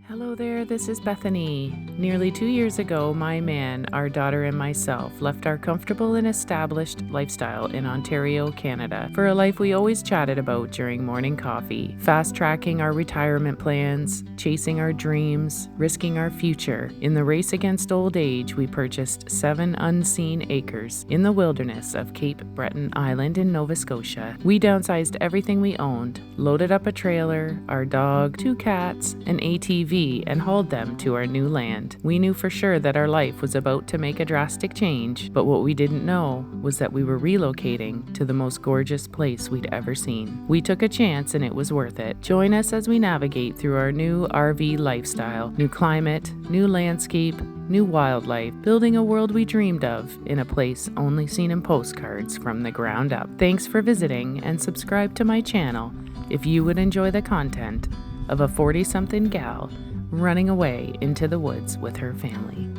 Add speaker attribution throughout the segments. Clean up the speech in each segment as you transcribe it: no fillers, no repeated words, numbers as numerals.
Speaker 1: Hello there, this is Bethany. Nearly 2 years ago, my man, our daughter, and myself left our comfortable and established lifestyle in Ontario, Canada, for a life we always chatted about during morning coffee, fast-tracking our retirement plans, chasing our dreams, risking our future. In the race against old age, we purchased 7 unseen acres in the wilderness of Cape Breton Island in Nova Scotia. We downsized everything we owned, loaded up a trailer, our dog, 2 cats, an ATV, and hauled them to our new land. We knew for sure that our life was about to make a drastic change, but what we didn't know was that we were relocating to the most gorgeous place we'd ever seen. We took a chance and it was worth it. Join us as we navigate through our new RV lifestyle, new climate, new landscape, new wildlife, building a world we dreamed of in a place only seen in postcards from the ground up. Thanks for visiting and subscribe to my channel if you would enjoy the content of a 40-something gal running away into the woods with her family.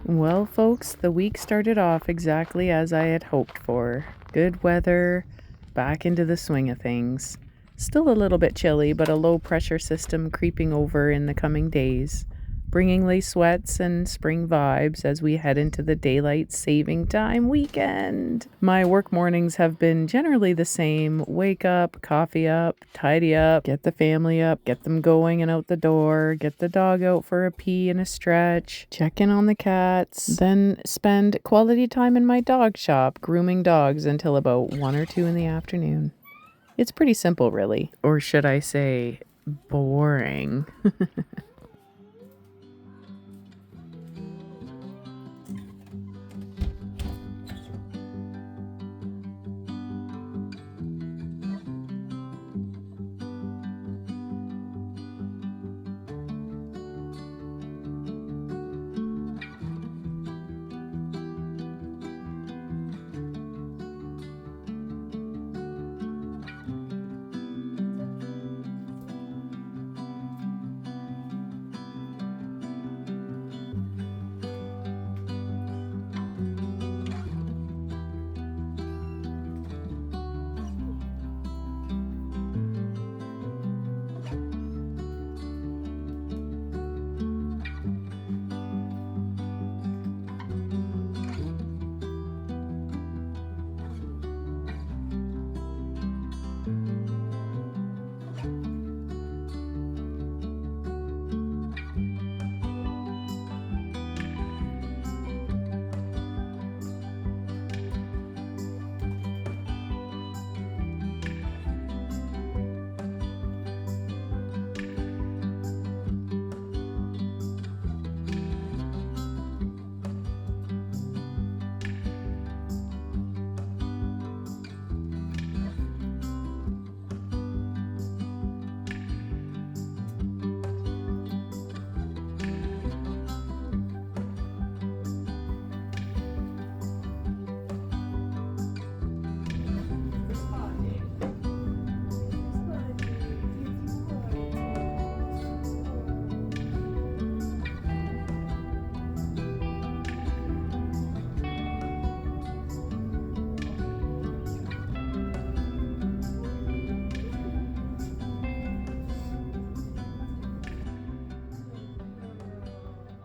Speaker 1: Well, folks, the week started off exactly as I had hoped for. Good weather, back into the swing of things. Still a little bit chilly, but a low pressure system creeping over in the coming days, bringing lay sweats and spring vibes as we head into the daylight saving time weekend. My work mornings have been generally the same. Wake up, coffee up, tidy up, get the family up, get them going and out the door, get the dog out for a pee and a stretch, check in on the cats, then spend quality time in my dog shop grooming dogs until about 1 or 2 in the afternoon. It's pretty simple, really. Or should I say, boring.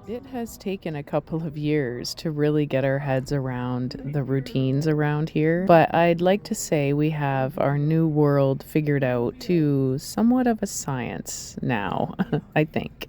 Speaker 1: It has taken a couple of years to really get our heads around the routines around here, but I'd like to say we have our new world figured out to somewhat of a science now, I think.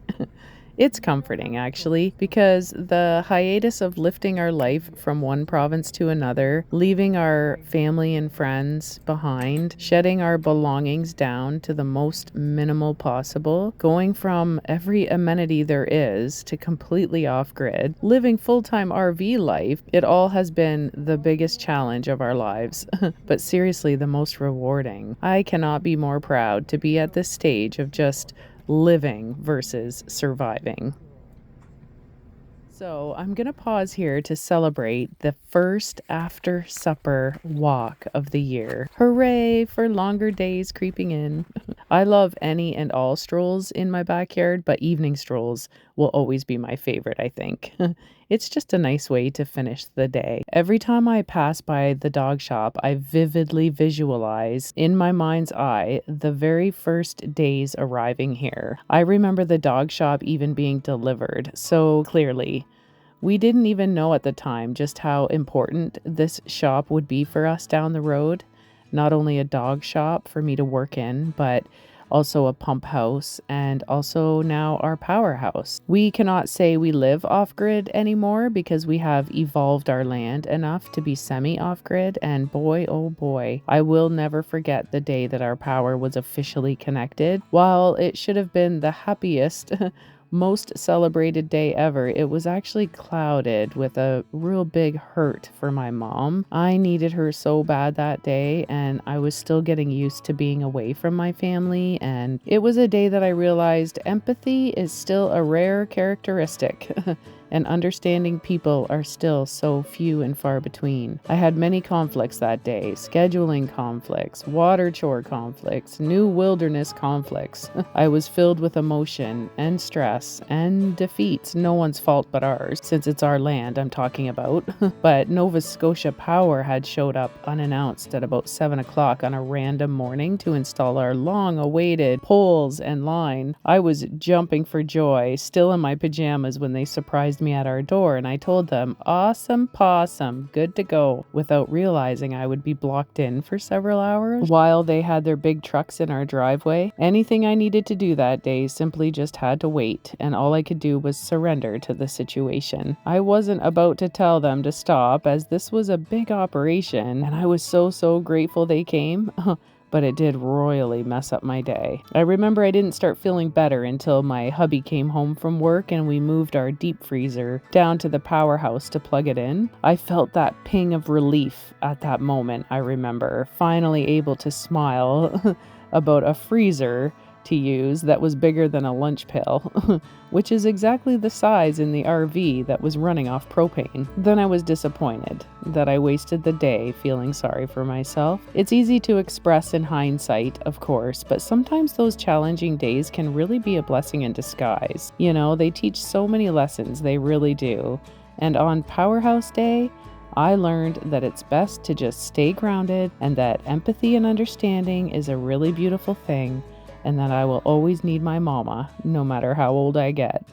Speaker 1: It's comforting, actually, because the hiatus of lifting our life from one province to another, leaving our family and friends behind, shedding our belongings down to the most minimal possible, going from every amenity there is to completely off-grid, living full-time RV life, it all has been the biggest challenge of our lives, but seriously the most rewarding. I cannot be more proud to be at this stage of just living versus surviving. So, I'm going to pause here to celebrate the first after supper walk of the year. Hooray for longer days creeping in. I love any and all strolls in my backyard, but evening strolls will always be my favorite, I think. It's just a nice way to finish the day. Every time I pass by the dog shop, I vividly visualize in my mind's eye the very first days arriving here. I remember the dog shop even being delivered so clearly. We didn't even know at the time just how important this shop would be for us down the road. Not only a dog shop for me to work in, but also a pump house and also now our powerhouse. We cannot say we live off-grid anymore because we have evolved our land enough to be semi-off-grid, and boy, oh boy, I will never forget the day that our power was officially connected. While it should have been the happiest most celebrated day ever, it was actually clouded with a real big hurt for my mom. I needed her so bad that day, and I was still getting used to being away from my family, and it was a day that I realized empathy is still a rare characteristic. And understanding people are still so few and far between. I had many conflicts that day, scheduling conflicts, water chore conflicts, new wilderness conflicts. I was filled with emotion and stress and defeats, no one's fault but ours, since it's our land I'm talking about. But Nova Scotia Power had showed up unannounced at about 7 o'clock on a random morning to install our long-awaited poles and line. I was jumping for joy, still in my pajamas when they surprised me at our door, and I told them, awesome possum, good to go, without realizing I would be blocked in for several hours while they had their big trucks in our driveway. Anything I needed to do that day simply just had to wait, and all I could do was surrender to the situation. I wasn't about to tell them to stop, as this was a big operation, and I was so grateful they came. But it did royally mess up my day. I remember I didn't start feeling better until my hubby came home from work and we moved our deep freezer down to the powerhouse to plug it in. I felt that ping of relief at that moment, I remember, finally able to smile about a freezer to use that was bigger than a lunch pail, which is exactly the size in the RV that was running off propane. Then I was disappointed that I wasted the day feeling sorry for myself. It's easy to express in hindsight, of course, but sometimes those challenging days can really be a blessing in disguise. You know, they teach so many lessons, they really do. And on Powerhouse Day, I learned that it's best to just stay grounded and that empathy and understanding is a really beautiful thing, and that I will always need my mama, no matter how old I get.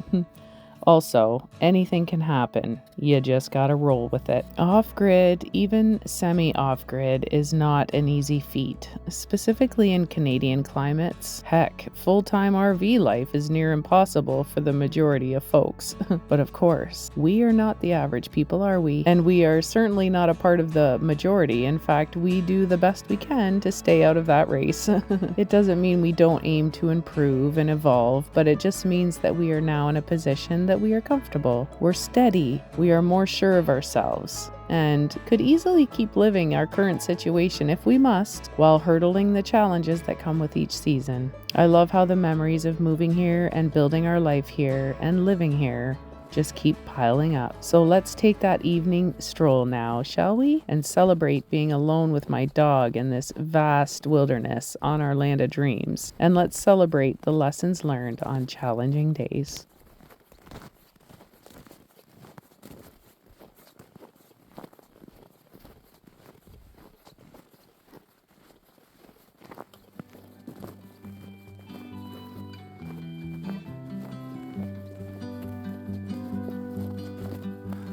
Speaker 1: Also, anything can happen. You just gotta roll with it. Off-grid, even semi-off-grid, is not an easy feat, specifically in Canadian climates. Heck, full-time RV life is near impossible for the majority of folks. But of course, we are not the average people, are we? And we are certainly not a part of the majority. In fact, we do the best we can to stay out of that race. It doesn't mean we don't aim to improve and evolve, but it just means that we are now in a position that we are comfortable, we're steady, we are more sure of ourselves, and could easily keep living our current situation if we must, while hurdling the challenges that come with each season. I love how the memories of moving here and building our life here and living here just keep piling up. So let's take that evening stroll now, shall we? And celebrate being alone with my dog in this vast wilderness on our land of dreams. And let's celebrate the lessons learned on challenging days.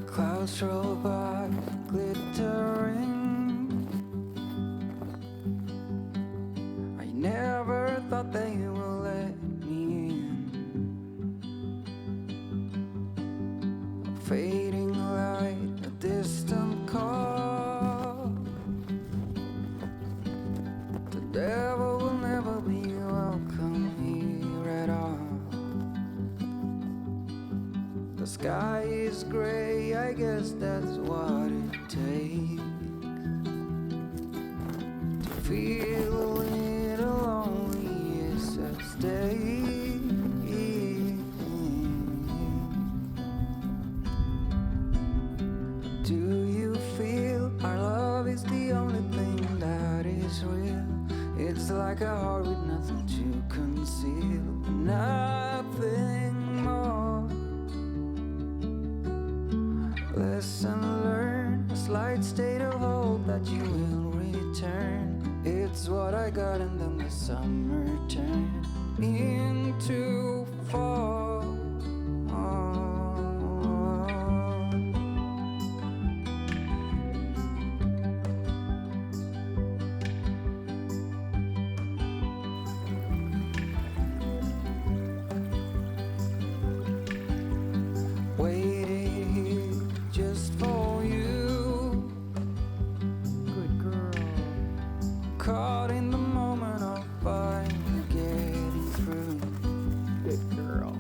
Speaker 2: Clouds roll by, glittering. I never thought they would let me in. A fading light, a distant call. The devil will never be welcome here at all. The sky is gray, I guess that's what it takes to feel a little lonely, yes, I stay. It's like a heart with nothing to conceal, nothing more. Lesson learned, a slight state of hope that you will return. It's what I got, and then the summer turned into fall. Waited here just for you.
Speaker 1: Good girl.
Speaker 2: Caught in the moment of finally getting through.
Speaker 1: Good girl.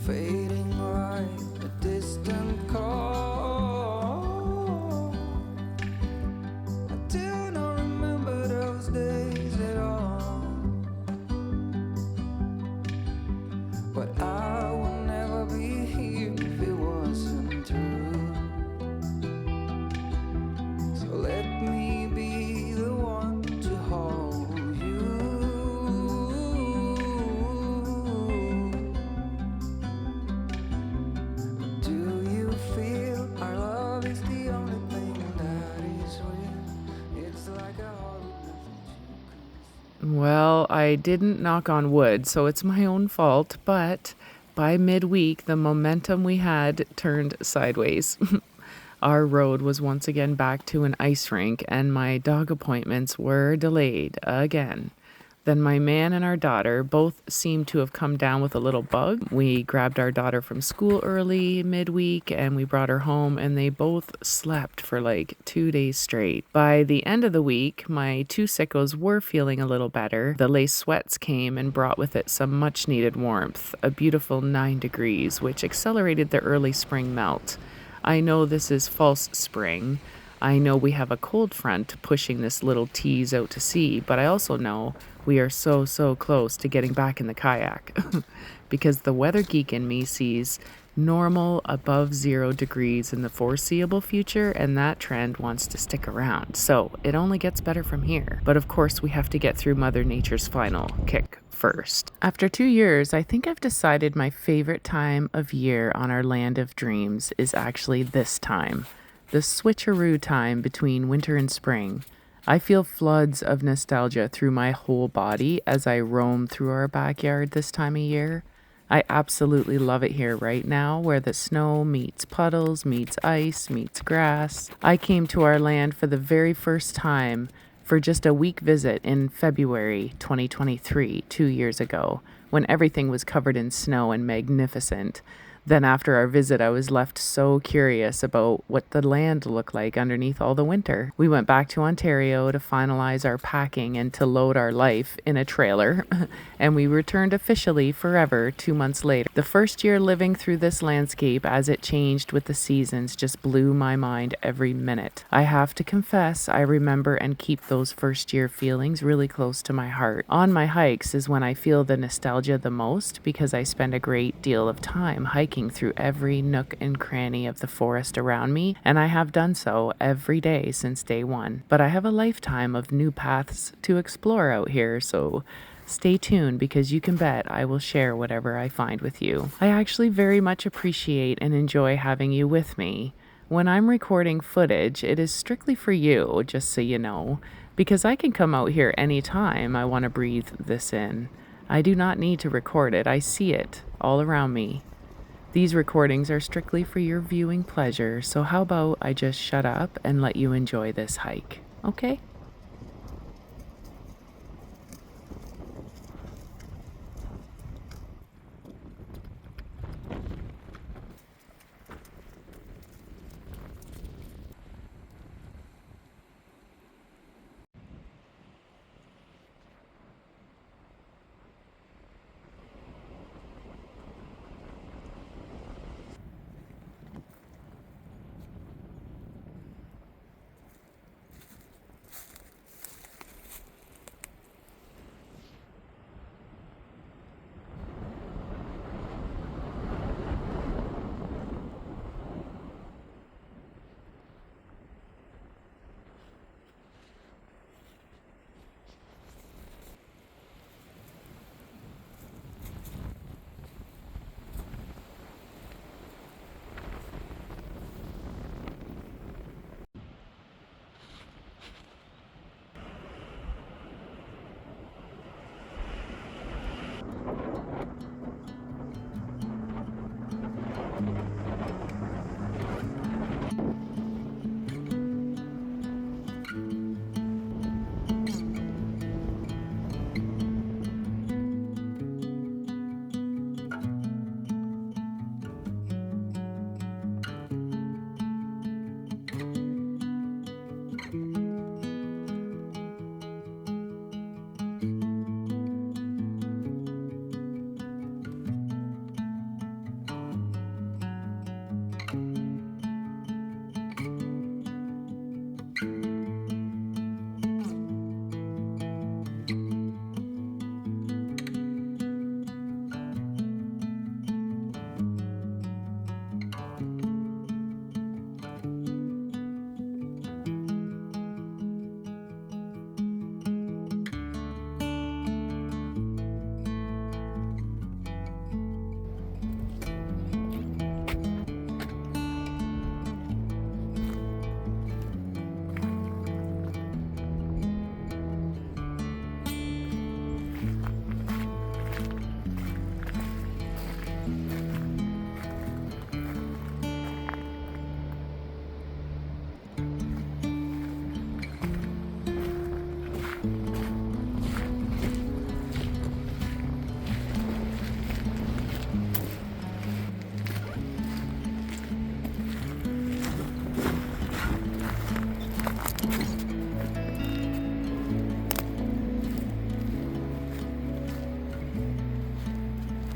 Speaker 2: Fading like a distant call. I do not remember those days at all, but I will never be here if it wasn't true. So let me be the one to hold you. Do you feel our love is the only thing that is real? It's like a heart with nothing to conceal.
Speaker 1: Well, I didn't knock on wood, so it's my own fault, but by midweek, the momentum we had turned sideways. Our road was once again back to an ice rink, and my dog appointments were delayed again. Then my man and our daughter both seemed to have come down with a little bug. We grabbed our daughter from school early midweek and we brought her home, and they both slept for like 2 days straight. By the end of the week, my two sickos were feeling a little better. The lace sweats came and brought with it some much needed warmth, a beautiful 9 degrees, which accelerated the early spring melt. I know this is false spring. I know we have a cold front pushing this little tease out to sea, but I also know we are so close to getting back in the kayak because the weather geek in me sees normal above 0 degrees in the foreseeable future, and that trend wants to stick around. So it only gets better from here. But of course, we have to get through Mother Nature's final kick first. After 2 years, I think I've decided my favorite time of year on our land of dreams is actually this time. The switcheroo time between winter and spring. I feel floods of nostalgia through my whole body as I roam through our backyard this time of year. I absolutely love it here right now, where the snow meets puddles, meets ice, meets grass. I came to our land for the very first time for just a week visit in February 2023, 2 years ago, when everything was covered in snow and magnificent. Then after our visit, I was left so curious about what the land looked like underneath all the winter. We went back to Ontario to finalize our packing and to load our life in a trailer, and we returned officially forever 2 months later. The first year living through this landscape as it changed with the seasons just blew my mind every minute. I have to confess, I remember and keep those first year feelings really close to my heart. On my hikes is when I feel the nostalgia the most, because I spend a great deal of time hiking through every nook and cranny of the forest around me, and I have done so every day since day one. But I have a lifetime of new paths to explore out here, so stay tuned, because you can bet I will share whatever I find with you. I actually very much appreciate and enjoy having you with me. When I'm recording footage, it is strictly for you, just so you know, because I can come out here anytime I want to breathe this in. I do not need to record it. I see it all around me. These recordings are strictly for your viewing pleasure, so how about I just shut up and let you enjoy this hike, okay?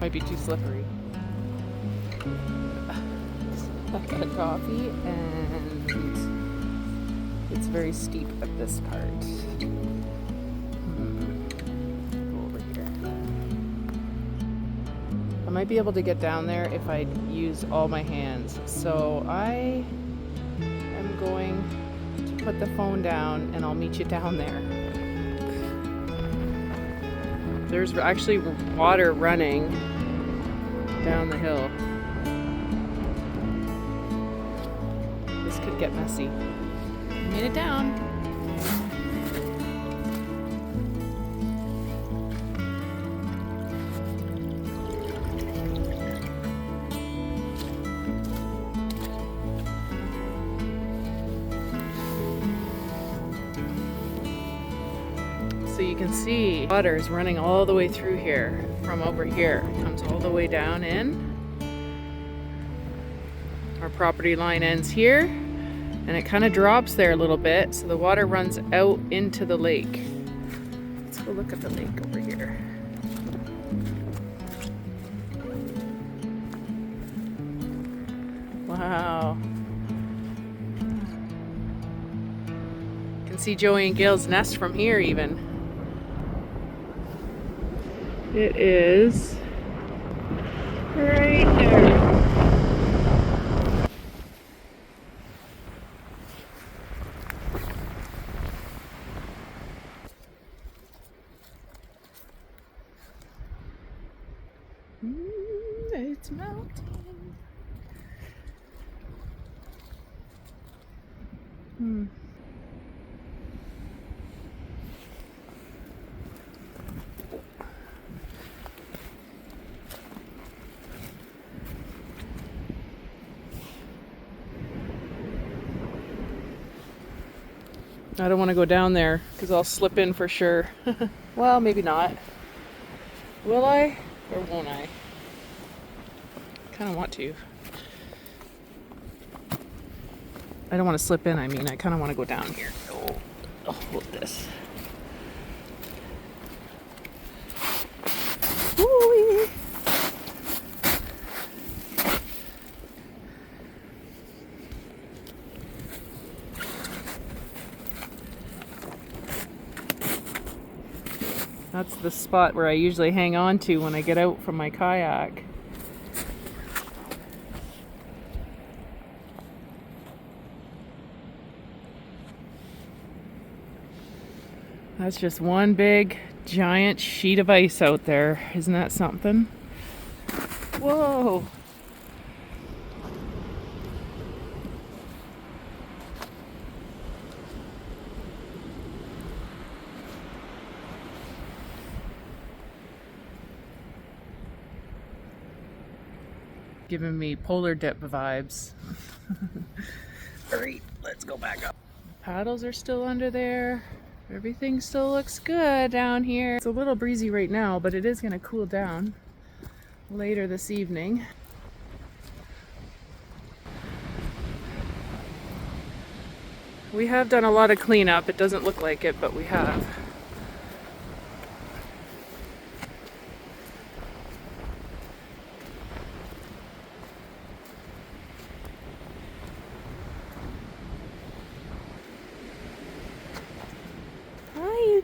Speaker 1: Might be too slippery. I've got a coffee and it's very steep at this part. Go over here. I might be able to get down there if I use all my hands. So I am going to put the phone down and I'll meet you down there. There's actually water running down the hill. This could get messy. Made it down. So you can see water is running all the way through here from over here. It comes all the way down in. Our property line ends here and it kind of drops there a little bit, so the water runs out into the lake. Let's go look at the lake over here. Wow. You can see Joey and Gail's nest from here even. It is right there. It's melting. I don't want to go down there because I'll slip in for sure. Well, maybe not. Will I or won't I? Kind of want to. I don't want to slip in, I mean, I kind of want to go down here. Oh, I'll hold this. Woo-wee. That's the spot where I usually hang on to when I get out from my kayak. That's just one big giant sheet of ice out there. Isn't that something? Whoa! Giving me polar dip vibes. Alright, let's go back up. Paddles are still under there. Everything still looks good down here. It's a little breezy right now, but it is going to cool down later this evening. We have done a lot of cleanup. It doesn't look like it, but we have.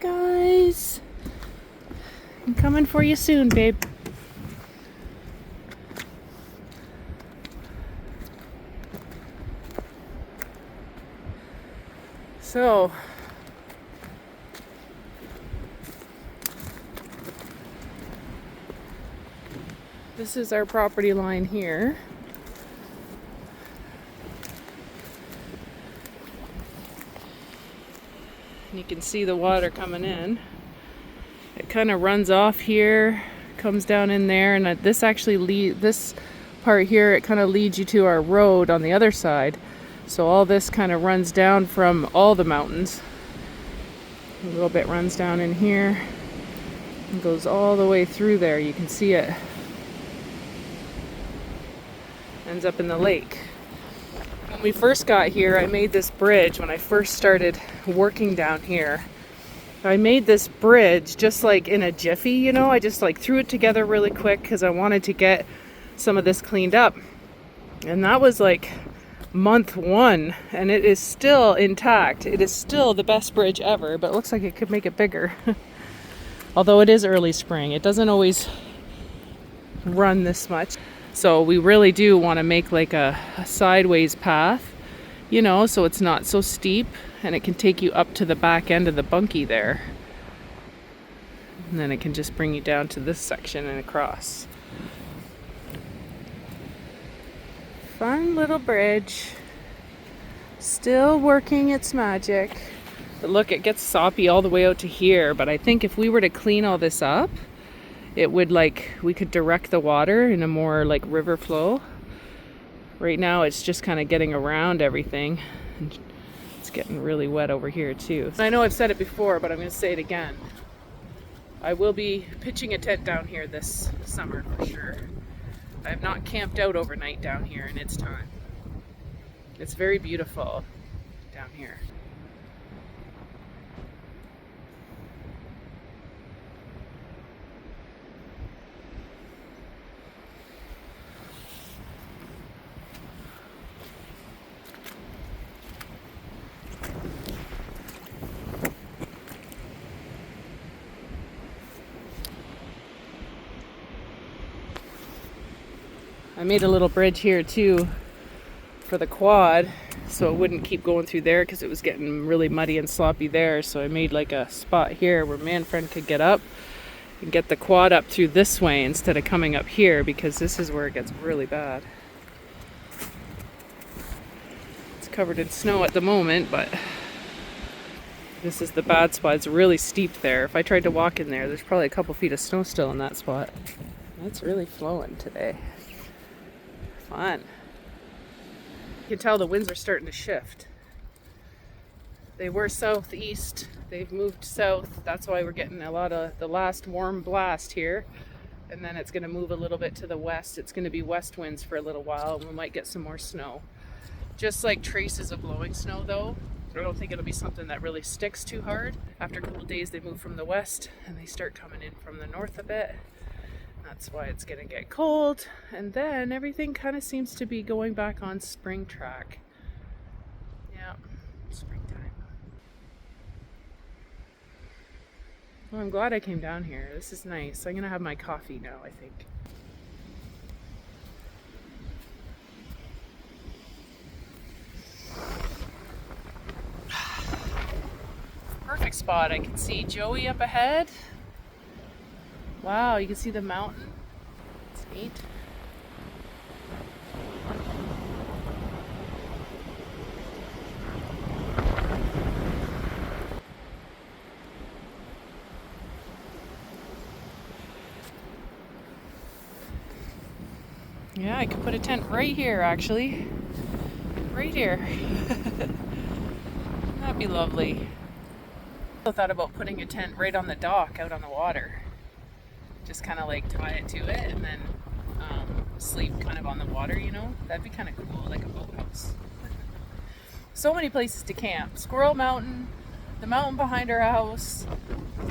Speaker 1: Guys, I'm coming for you soon, babe. So this is our property line here. You can see the water coming in. It kind of runs off here, comes down in there, and this actually this part here, it kind of leads you to our road on the other side. So all this kind of runs down from all the mountains. A little bit runs down in here and goes all the way through there. You can see it. Ends up in the lake. When we first got here, I made this bridge when I first started working down here. I made this bridge just like in a jiffy, you know. I just like threw it together really quick because I wanted to get some of this cleaned up. And that was like month 1, and it is still intact. It is still the best bridge ever, but it looks like it could make it bigger. Although it is early spring, it doesn't always run this much. So we really do want to make like a sideways path, you know, so it's not so steep and it can take you up to the back end of the bunkie there. And then it can just bring you down to this section and across. Fun little bridge. Still working its magic. But look, it gets soppy all the way out to here, but I think if we were to clean all this up, it would like, we could direct the water in a more like river flow. Right now it's just kind of getting around everything. And it's getting really wet over here too. I know I've said it before, but I'm going to say it again. I will be pitching a tent down here this summer for sure. I have not camped out overnight down here in its time. It's very beautiful down here. I made a little bridge here too for the quad, so it wouldn't keep going through there because it was getting really muddy and sloppy there. So I made like a spot here where man friend could get up and get the quad up through this way instead of coming up here, because this is where it gets really bad. It's covered in snow at the moment, but this is the bad spot. It's really steep there. If I tried to walk in there, there's probably a couple feet of snow still in that spot. It's really flowing today. Fun. You can tell the winds are starting to shift. They were southeast, they've moved south. That's why we're getting a lot of the last warm blast here. And then it's going to move a little bit to the west. It's going to be west winds for a little while, and we might get some more snow. Just like traces of blowing snow though. I don't think it'll be something that really sticks too hard. After a couple days they move from the west and they start coming in from the north a bit. That's why it's gonna get cold, and then everything kind of seems to be going back on spring track. Yeah, springtime. Well, I'm glad I came down here. This is nice. I'm gonna have my coffee now, I think. Perfect spot. I can see Joey up ahead. Wow, you can see the mountain. It's neat. Yeah, I could put a tent right here, actually. Right here. That'd be lovely. I thought about putting a tent right on the dock out on the water. Just kind of like tie it to it and then sleep kind of on the water, you know? That'd be kind of cool, like a boathouse. So many places to camp. Squirrel Mountain, the mountain behind our house,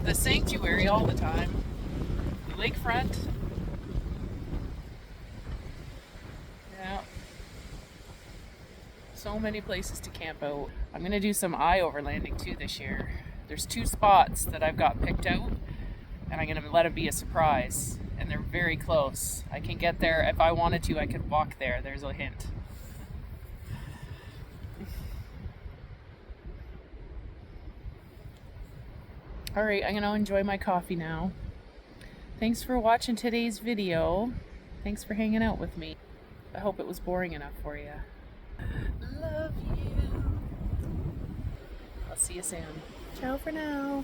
Speaker 1: the sanctuary all the time, lakefront. Yeah. So many places to camp out. I'm going to do some eye overlanding too this year. There's 2 spots that I've got picked out, and I'm going to let it be a surprise. And they're very close. I can get there. If I wanted to, I could walk there. There's a hint. Alright, I'm going to enjoy my coffee now. Thanks for watching today's video. Thanks for hanging out with me. I hope it was boring enough for you. Love you. I'll see you soon. Ciao for now.